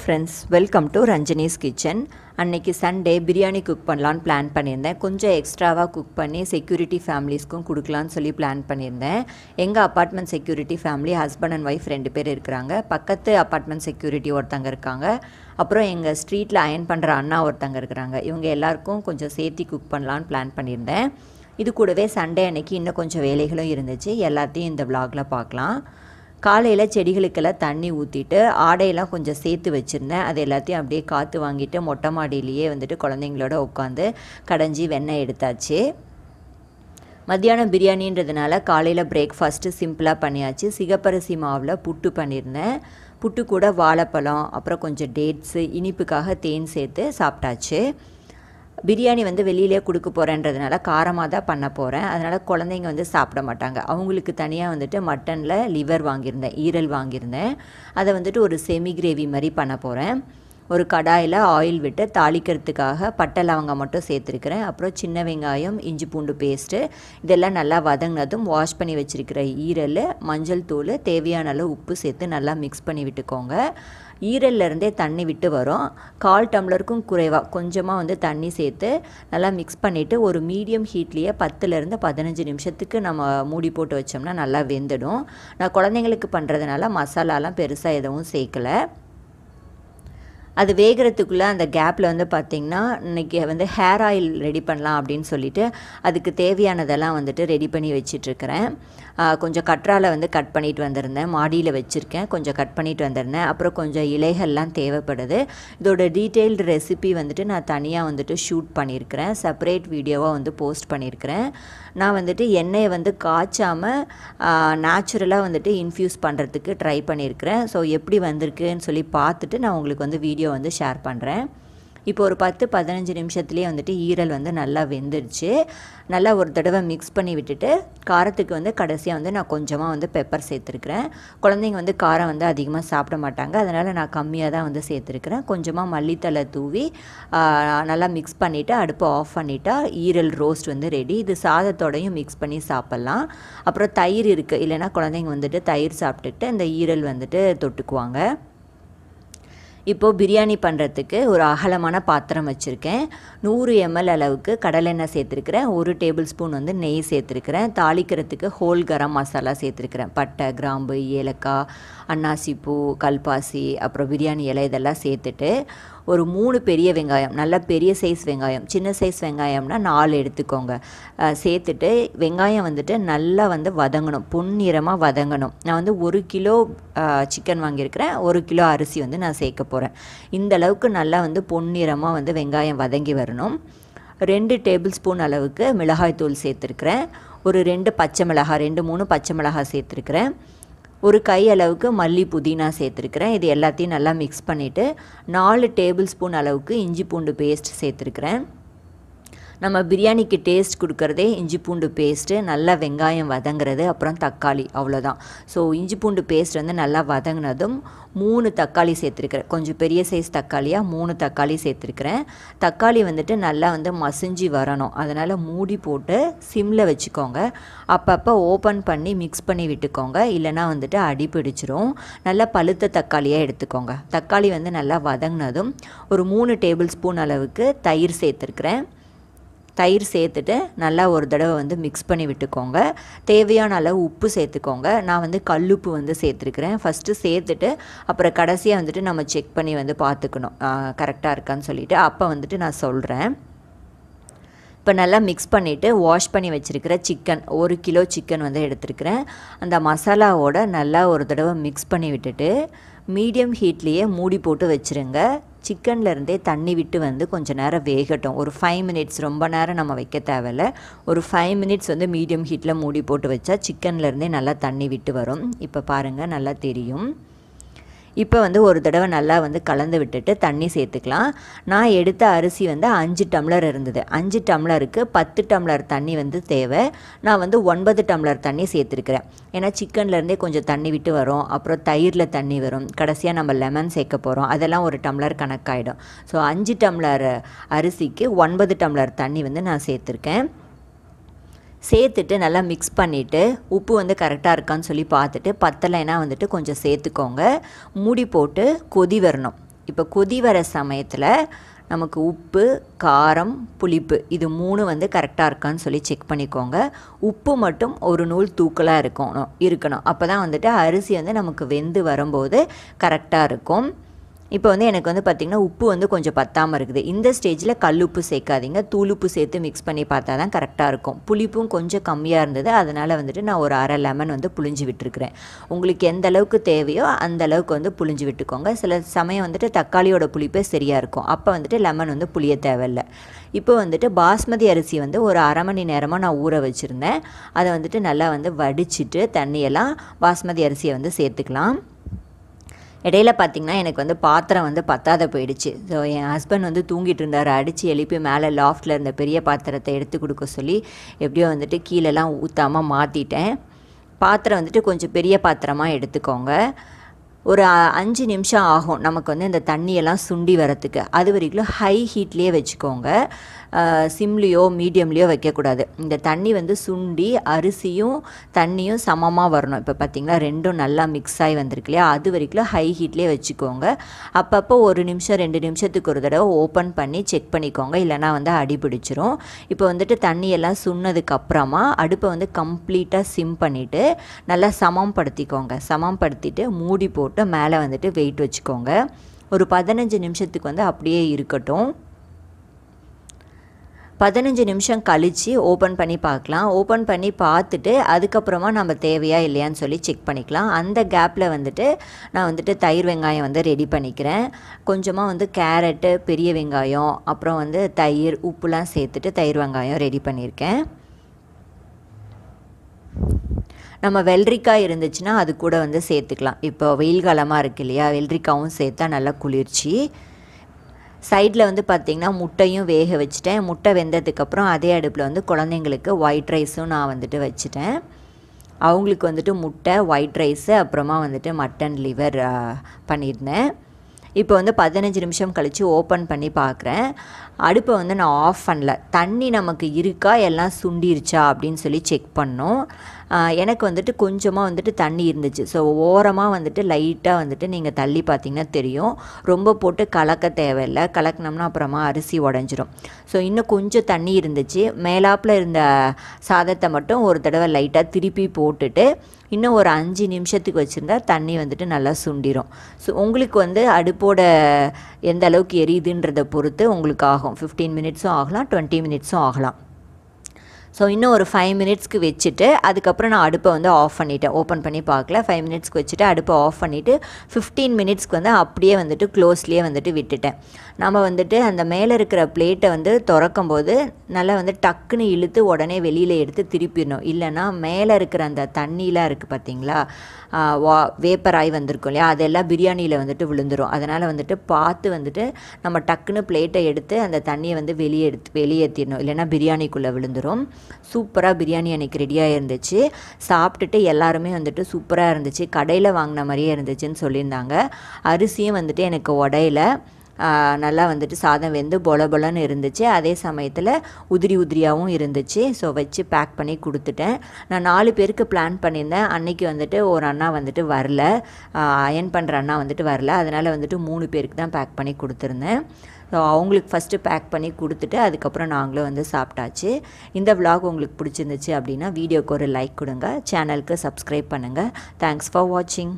friends, welcome to Ranjani's Kitchen. அன்னைக்கு Sunday biryani cook பண்ணலான்னு plan பண்ணியிருந்தேன். கொஞ்சம் எக்ஸ்ட்ராவாக குக் பண்ணி செக்யூரிட்டி ஃபேமிலிஸ்க்கும் கொடுக்கலான்னு சொல்லி பிளான் பண்ணியிருந்தேன். எங்கள் apartment security family husband and wife 2 பேர் இருக்கிறாங்க. பக்கத்து அப்பார்ட்மெண்ட் செக்யூரிட்டி ஒருத்தங்க இருக்காங்க. அப்புறம் எங்கள் ஸ்ட்ரீட்டில் அயர்ன் பண்ணுற அண்ணா ஒருத்தங்க இருக்கிறாங்க. இவங்க எல்லாருக்கும் கொஞ்சம் சேர்த்து குக் பண்ணலான்னு பிளான் பண்ணியிருந்தேன். இது கூடவே சண்டே அன்னைக்கு இன்னும் கொஞ்சம் வேலைகளும் இருந்துச்சு. எல்லாத்தையும் இந்த விலாகில் பார்க்கலாம். காலையில் செடிகளுக்கெல்லாம் தண்ணி ஊற்றிட்டு ஆடையெல்லாம் கொஞ்சம் சேர்த்து வச்சுருந்தேன். அது எல்லாத்தையும் அப்படியே காற்று வாங்கிட்டு மொட்டை மாடியிலேயே வந்துட்டு குழந்தைங்களோட உட்காந்து கடைஞ்சி வெண்ணெய் எடுத்தாச்சு. மத்தியானம் பிரியாணின்றதுனால காலையில் பிரேக்ஃபாஸ்ட்டு சிம்பிளாக பண்ணியாச்சு. சிகப்பரிசி மாவில் புட்டு பண்ணியிருந்தேன். புட்டு கூட வாழைப்பழம், அப்புறம் கொஞ்சம் டேட்ஸு, இனிப்புக்காக தேன் சேர்த்து சாப்பிட்டாச்சு. பிரியாணி வெளியிலே கொடுக்க போகிறேன்றதுனால காரமாக தான் பண்ண போகிறேன். அதனால் குழந்தைங்க சாப்பிட மாட்டாங்க. அவங்களுக்கு தனியாக மட்டனில் லிவர் வாங்கியிருந்தேன், ஈரல் வாங்கியிருந்தேன். அதை ஒரு செமி கிரேவி மாதிரி பண்ண போகிறேன். ஒரு கடாயில் ஆயில் விட்டு தாளிக்கிறதுக்காக பட்டை லவங்கம் மட்டும் சேர்த்துருக்கிறேன். அப்புறம் சின்ன வெங்காயம், இஞ்சி பூண்டு பேஸ்ட்டு இதெல்லாம் நல்லா வதங்கினதும் வாஷ் பண்ணி வச்சுருக்கிற ஈரல், மஞ்சள் தூள், தேவையான அளவு உப்பு சேர்த்து நல்லா மிக்ஸ் பண்ணி விட்டுக்கோங்க. ஈரல்லேருந்தே தண்ணி விட்டு வரும். 1/4 டம்ளருக்கும் குறைவாக கொஞ்சமாக தண்ணி சேர்த்து நல்லா மிக்ஸ் பண்ணிவிட்டு ஒரு மீடியம் ஹீட்லேயே 10லேருந்து 15 நிமிஷத்துக்கு நம்ம மூடி போட்டு வச்சோம்னா நல்லா வெந்துடும். நான் குழந்தைங்களுக்கு பண்ணுறதுனால மசாலாலாம் பெருசாக எதுவும் சேர்க்கலை. அது வேகிறதுக்குள்ளே அந்த கேப்பில் பார்த்திங்கன்னா இன்றைக்கி ஹேர் ஆயில் ரெடி பண்ணலாம் அப்படின்னு சொல்லிவிட்டு அதுக்கு தேவையானதெல்லாம் ரெடி பண்ணி வச்சிட்ருக்கிறேன். கொஞ்சம் கற்றாழை கட் பண்ணிட்டு வந்திருந்தேன். மாடியில் வச்சுருக்கேன். கொஞ்சம் கட் பண்ணிட்டு வந்திருந்தேன். அப்புறம் கொஞ்சம் இலைகள்லாம் தேவைப்படுது. இதோட டீட்டெயில்டு ரெசிபி நான் தனியாக ஷூட் பண்ணியிருக்கிறேன். செப்பரேட் வீடியோவாக போஸ்ட் பண்ணியிருக்கிறேன். நான் எண்ணெயை காய்ச்சாமல் நேச்சுரலாக இன்ஃப்யூஸ் பண்ணுறதுக்கு ட்ரை பண்ணியிருக்கிறேன். ஸோ எப்படி வந்திருக்குன்னு சொல்லி பார்த்துட்டு நான் உங்களுக்கு வீடியோ ஷேர் பண்ணுறேன். இப்போ ஒரு 10-15 நிமிஷத்துலேயே ஈரல் நல்லா வெந்துடுச்சு. நல்லா ஒரு தடவை மிக்ஸ் பண்ணி விட்டுட்டு காரத்துக்கு கடைசியாக நான் கொஞ்சமாக பெப்பர் சேர்த்துருக்குறேன். குழந்தைங்க காரம் அதிகமாக சாப்பிட மாட்டாங்க. அதனால் நான் கம்மியாக தான் சேர்த்துருக்குறேன். கொஞ்சமாக மல்லித்தலை தூவி நல்லா மிக்ஸ் பண்ணிவிட்டு அடுப்பை ஆஃப் பண்ணிட்டா ஈரல் ரோஸ்ட் ரெடி. இது சாதத்தோடையும் மிக்ஸ் பண்ணி சாப்பிட்லாம். அப்புறம் தயிர் இருக்குது, இல்லைனா குழந்தைங்க தயிர் சாப்பிட்டுட்டு இந்த ஈரல் தொட்டுக்குவாங்க. இப்போது பிரியாணி பண்ணுறதுக்கு ஒரு அகலமான பாத்திரம் வச்சுருக்கேன். 100 ml அளவுக்கு கடலெண்ணெய் சேர்த்துருக்கிறேன். 1 டேபிள் ஸ்பூன் நெய் சேர்த்துருக்கிறேன். தாளிக்கிறதுக்கு ஹோல் கரம் மசாலா சேர்த்துருக்கிறேன். பட்டை, கிராம்பு, ஏலக்காய், அன்னாசிப்பூ, கல்பாசி, அப்புறம் பிரியாணி இலை இதெல்லாம் சேர்த்துட்டு ஒரு 3 பெரிய வெங்காயம், நல்ல பெரிய சைஸ் வெங்காயம், சின்ன சைஸ் வெங்காயம்னா 4 எடுத்துக்கோங்க, சேர்த்துட்டு வெங்காயம் நல்லா வதங்கணும், பொன்னிறமாக வதங்கணும். நான் 1 கிலோ சிக்கன் வாங்கியிருக்கிறேன். 1 கிலோ அரிசி நான் சேர்க்க போகிறேன். இந்த அளவுக்கு நல்லா பொன்னிறமாக வெங்காயம் வதங்கி வரணும். 2 டேபிள் ஸ்பூன் அளவுக்கு மிளகாய்த்தூள் சேர்த்துருக்கிறேன். ஒரு 2 பச்சை மிளகாய், 2-3 பச்சை மிளகாய் சேர்த்துருக்கிறேன். ஒரு கை அளவுக்கு மல்லி, புதினா சேர்த்துருக்கிறேன். இது எல்லாத்தையும் நல்லா மிக்ஸ் பண்ணிவிட்டு 4 டேபிள் ஸ்பூன் அளவுக்கு இஞ்சி பூண்டு பேஸ்ட் சேர்த்துருக்கிறேன். நம்ம பிரியாணிக்கு டேஸ்ட் கொடுக்குறதே இஞ்சி பூண்டு பேஸ்ட்டு, நல்லா வெங்காயம் வதங்குறது, அப்புறம் தக்காளி, அவ்வளோதான். ஸோ இஞ்சி பூண்டு பேஸ்ட் நல்லா வதங்கினதும் 3 தக்காளி சேர்த்துருக்கிறேன். கொஞ்சம் பெரிய சைஸ் தக்காளியாக 3 தக்காளி சேர்த்துருக்கிறேன். தக்காளி நல்லா மசிஞ்சு வரணும். அதனால் மூடி போட்டு சிம்மில் வச்சுக்கோங்க. அப்பப்போ ஓப்பன் பண்ணி மிக்ஸ் பண்ணி விட்டுக்கோங்க, இல்லைனா அடி பிடிச்சிரும். நல்லா பழுத்த தக்காளியாக எடுத்துக்கோங்க. தக்காளி நல்லா வதங்கினதும் ஒரு 3 டேபிள் ஸ்பூன் அளவுக்கு தயிர் சேர்த்துருக்கிறேன். தயிர் சேர்த்துட்டு நல்லா ஒரு தடவை மிக்ஸ் பண்ணி விட்டுக்கோங்க. தேவையான அளவு உப்பு சேர்த்துக்கோங்க. நான் கல்லுப்பு சேர்த்துருக்கிறேன். ஃபஸ்ட்டு சேர்த்துட்டு அப்புறம் கடைசியாக நம்ம செக் பண்ணி பார்த்துக்கணும் கரெக்டாக இருக்கான்னு சொல்லிவிட்டு. அப்போ நான் சொல்கிறேன். இப்போ நல்லா மிக்ஸ் பண்ணிவிட்டு வாஷ் பண்ணி வச்சுருக்கிற சிக்கன், 1 கிலோ சிக்கன் எடுத்துருக்கிறேன். அந்த மசாலாவோட நல்லா ஒரு தடவை மிக்ஸ் பண்ணி விட்டுட்டு மீடியம் ஹீட்லேயே மூடி போட்டு வச்சுருங்க. சிக்கன்லேருந்தே தண்ணி விட்டு கொஞ்சம் நேரம் வேகட்டும். ஒரு 5 மினிட்ஸ், ரொம்ப நேரம் நம்ம வைக்க தேவையில்ல. ஒரு 5 மினிட்ஸ் மீடியம் ஹீட்டில் மூடி போட்டு வச்சா சிக்கன்லேருந்தே நல்லா தண்ணி விட்டு வரும். இப்போ பாருங்கள், நல்லா தெரியும். இப்போ ஒரு தடவை நல்லா கலந்து விட்டுட்டு தண்ணி சேர்த்துக்கலாம். நான் எடுத்த அரிசி 5 டம்ளர் இருந்தது. 5 டம்ளருக்கு 10 டம்ளர் தண்ணி தேவை. நான் 9 டம்ளர் தண்ணி சேர்த்துருக்கிறேன். ஏன்னா சிக்கன்லேருந்தே கொஞ்சம் தண்ணி விட்டு வரும், அப்புறம் தயிரில் தண்ணி வரும், கடைசியாக நம்ம லெமன் சேர்க்க போகிறோம், அதெல்லாம் ஒரு டம்ளர் கணக்காயிடும். ஸோ 5 டம்ளர் அரிசிக்கு 9 டம்ளர் தண்ணி நான் சேர்த்துருக்கேன். சேர்த்துட்டு நல்லா மிக்ஸ் பண்ணிவிட்டு உப்பு கரெக்டாக இருக்கான்னு சொல்லி பார்த்துட்டு பத்தலைன்னா கொஞ்சம் சேர்த்துக்கோங்க. மூடி போட்டு கொதி வரணும். இப்போ கொதி வர சமயத்தில் நமக்கு உப்பு, காரம், புளிப்பு இது 3 வந்து கரெக்டாக இருக்கான்னு சொல்லி செக் பண்ணிக்கோங்க. உப்பு மட்டும் ஒரு நூல் தூக்கலாக இருக்கணும். அப்போ தான் வந்துட்டு அரிசி வந்து நமக்கு வெந்து வரும்போது கரெக்டாக இருக்கும். இப்போ வந்து எனக்கு வந்து பார்த்திங்கன்னா உப்பு வந்து கொஞ்சம் பத்தாமல் இருக்குது. இந்த ஸ்டேஜில் கல்லுப்பு சேர்க்காதீங்க, தூளுப்பு சேர்த்து மிக்ஸ் பண்ணி பார்த்தா தான் கரெக்டாக இருக்கும். புளிப்பும் கொஞ்சம் கம்மியாக இருந்தது, அதனால் வந்துட்டு நான் ஒரு அரை லெமன் வந்து புளிஞ்சு விட்டுருக்குறேன். உங்களுக்கு எந்த அளவுக்கு தேவையோ அந்த அளவுக்கு வந்து புளிஞ்சு விட்டுக்கோங்க. சில சமயம் வந்துட்டு தக்காளியோட புளிப்பே சரியாக இருக்கும், அப்போ வந்துட்டு லெமன் வந்து புளிய தேவையில்லை. இப்போ வந்துட்டு பாஸ்மதி அரிசி வந்து ஒரு அரை மணி நேரமாக நான் ஊற வச்சுருந்தேன். அதை வந்துட்டு நல்லா வந்து வடிச்சிட்டு தண்ணியெல்லாம் பாஸ்மதி அரிசியை வந்து சேர்த்துக்கலாம். இடையில பார்த்திங்கன்னா எனக்கு வந்து பாத்திரம் வந்து பத்தாத போயிடுச்சு. ஸோ என் ஹஸ்பண்ட் வந்து தூங்கிட்டு இருந்தார். அடித்து எழுப்பி மேலே லாஃப்டில் இருந்த பெரிய பாத்திரத்தை எடுத்து கொடுக்க சொல்லி எப்படியோ வந்துட்டு கீழெல்லாம் ஊற்றாமல் மாற்றிட்டேன். பாத்திரம் வந்துட்டு கொஞ்சம் பெரிய பாத்திரமாக எடுத்துக்கோங்க. ஒரு 5 நிமிஷம் ஆகும் நமக்கு வந்து இந்த தண்ணியெல்லாம் சுண்டி வரத்துக்கு. அது வரைக்கும் ஹை ஹீட்லேயே வச்சுக்கோங்க, சிம்லேயோ மீடியம்லேயோ வைக்கக்கூடாது. இந்த தண்ணி வந்து சுண்டி அரிசியும் தண்ணியும் சமமாக வரணும். இப்போ பார்த்திங்களா ரெண்டும் நல்லா மிக்ஸ் ஆகி வந்திருக்கு இல்லையா, அது வரைக்கும் ஹை ஹீட்லேயே வச்சுக்கோங்க. அப்பப்போ 1 நிமிஷம் 2 நிமிஷத்துக்கு ஒரு தடவை ஓப்பன் பண்ணி செக் பண்ணிக்கோங்க, இல்லைனா வந்து அடி பிடிச்சிரும். இப்போ வந்துட்டு தண்ணியெல்லாம் சுண்ணதுக்கப்புறமா அடுப்பை வந்து கம்ப்ளீட்டாக சிம் பண்ணிவிட்டு நல்லா சமப்படுத்திட்டு மூடி போட்டு மேலே வந்துட்டு வெயிட் வச்சுக்கோங்க. ஒரு 15 நிமிஷத்துக்கு வந்து அப்படியே இருக்கட்டும். 15 நிமிஷம் கழித்து ஓப்பன் பண்ணி பார்க்கலாம். ஓப்பன் பண்ணி பார்த்துட்டு அதுக்கப்புறமா நம்ம தேவையா இல்லையான்னு சொல்லி செக் பண்ணிக்கலாம். அந்த கேப்பில் வந்துட்டு நான் வந்துட்டு தயிர் வெங்காயம் வந்து ரெடி பண்ணிக்கிறேன். கொஞ்சமாக வந்து கேரட்டு, பெரிய வெங்காயம், அப்புறம் வந்து தயிர், உப்புலாம் சேர்த்துட்டு தயிர் வெங்காயம் ரெடி பண்ணியிருக்கேன். நம்ம வெள்ளரிக்காய் இருந்துச்சுன்னா அது கூட வந்து சேர்த்துக்கலாம். இப்போ வெயில் காலமாக இருக்கு இல்லையா, வெள்ளரிக்காவும் சேர்த்தா நல்லா குளிர்ச்சி. சைடில் வந்து பார்த்திங்கன்னா முட்டையும் வேக வச்சுட்டேன். முட்டை வெந்ததுக்கப்புறம் அதே அடுப்பில் வந்து குழந்தைங்களுக்கு ஒயிட் ரைஸும் நான் வந்துட்டு வச்சுட்டேன். அவங்களுக்கு வந்துட்டு முட்டை, ஒயிட் ரைஸு, அப்புறமா வந்துட்டு மட்டன் லிவர் பண்ணியிருந்தேன். இப்போ வந்து 15 நிமிஷம் கழித்து ஓப்பன் பண்ணி பார்க்குறேன். அடுப்பை வந்து நான் ஆஃப் பண்ணல. தண்ணி நமக்கு இருக்கா, எல்லாம் சுண்டிருச்சா அப்படின்னு சொல்லி செக் பண்ணோம். எனக்கு வந்துட்டு கொஞ்சமாக வந்துட்டு தண்ணி இருந்துச்சு. ஸோ ஓரமாக வந்துட்டு லைட்டாக வந்துட்டு நீங்கள் தள்ளி பார்த்தீங்கன்னா தெரியும். ரொம்ப போட்டு கலக்க தேவையில்லை, கலக்கினோம்னா அப்புறமா அரிசி உடஞ்சிரும். ஸோ இன்னும் கொஞ்சம் தண்ணி இருந்துச்சு. மேலாப்பில் இருந்த சாதத்தை மட்டும் ஒரு தடவை லைட்டாக திருப்பி போட்டுட்டு இன்னும் ஒரு 5 நிமிஷத்துக்கு வச்சுருந்தா தண்ணி வந்துட்டு நல்லா சுண்டிரும். ஸோ உங்களுக்கு வந்து அடுப்போட எந்த அளவுக்கு எரியுதுன்றதை பொறுத்து உங்களுக்கு ஆகும். 15 மினிட்ஸும் ஆகலாம், 20 மினிட்ஸும் ஆகலாம். ஸோ இன்னும் ஒரு 5 மினிட்ஸ்க்கு வச்சுட்டு அதுக்கப்புறம் நான் அடுப்பை வந்து ஆஃப் பண்ணிவிட்டேன். ஓப்பன் பண்ணி பார்க்கல. 5 மினிட்ஸ்க்கு வச்சுட்டு அடுப்பை ஆஃப் பண்ணிவிட்டு 15 மினிட்ஸ்க்கு வந்து அப்படியே வந்துட்டு க்ளோஸ்லேயே வந்துட்டு விட்டுட்டேன். நம்ம வந்துட்டு அந்த மேலே இருக்கிற பிளேட்டை வந்து திறக்கும் போது நல்லா வந்து டக்குன்னு இழுத்து உடனே வெளியில் எடுத்து திருப்பிடணும். இல்லைன்னா மேலே இருக்கிற அந்த தண்ணிலாம் இருக்குது பார்த்திங்களா, வேப்பராய் வந்திருக்கும் இல்லையா, அதெல்லாம் பிரியாணியில் வந்துட்டு விழுந்துடும். அதனால் வந்துட்டு பார்த்து வந்துட்டு நம்ம டக்குன்னு பிளேட்டை எடுத்து அந்த தண்ணியை வந்து வெளியேற்றிடணும், இல்லைன்னா பிரியாணிக்குள்ளே விழுந்துடும். சூப்பராக பிரியாணி அன்றைக்கி ரெடியாக இருந்துச்சு. சாப்பிட்டுட்டு எல்லாருமே வந்துட்டு சூப்பராக இருந்துச்சு, கடையில் வாங்கின மாதிரியே இருந்துச்சுன்னு சொல்லியிருந்தாங்க. அரிசியும் வந்துட்டு எனக்கு உடையில நல்லா வந்துட்டு சாதம் வெந்து பொலன்னு இருந்துச்சு. அதே சமயத்தில் உதிரியாகவும் இருந்துச்சு. ஸோ வச்சு பேக் பண்ணி கொடுத்துட்டேன். நான் 4 பேருக்கு பிளான் பண்ணியிருந்தேன். அன்றைக்கி வந்துட்டு ஒரு அண்ணா வந்துட்டு வரல, அயன் பண்ணுற அண்ணா வந்துட்டு வரல. அதனால் வந்துட்டு 3 பேருக்கு தான் பேக் பண்ணி கொடுத்துருந்தேன். ஸோ அவங்களுக்கு ஃபஸ்ட்டு பேக் பண்ணி கொடுத்துட்டு அதுக்கப்புறம் நாங்களும் வந்து சாப்பிட்டாச்சு. இந்த விலாக் உங்களுக்கு பிடிச்சிருந்துச்சு அப்படின்னா வீடியோக்கு ஒரு லைக் கொடுங்க, சேனலுக்கு சப்ஸ்கிரைப் பண்ணுங்கள். தேங்க்ஸ் ஃபார் வாட்சிங்.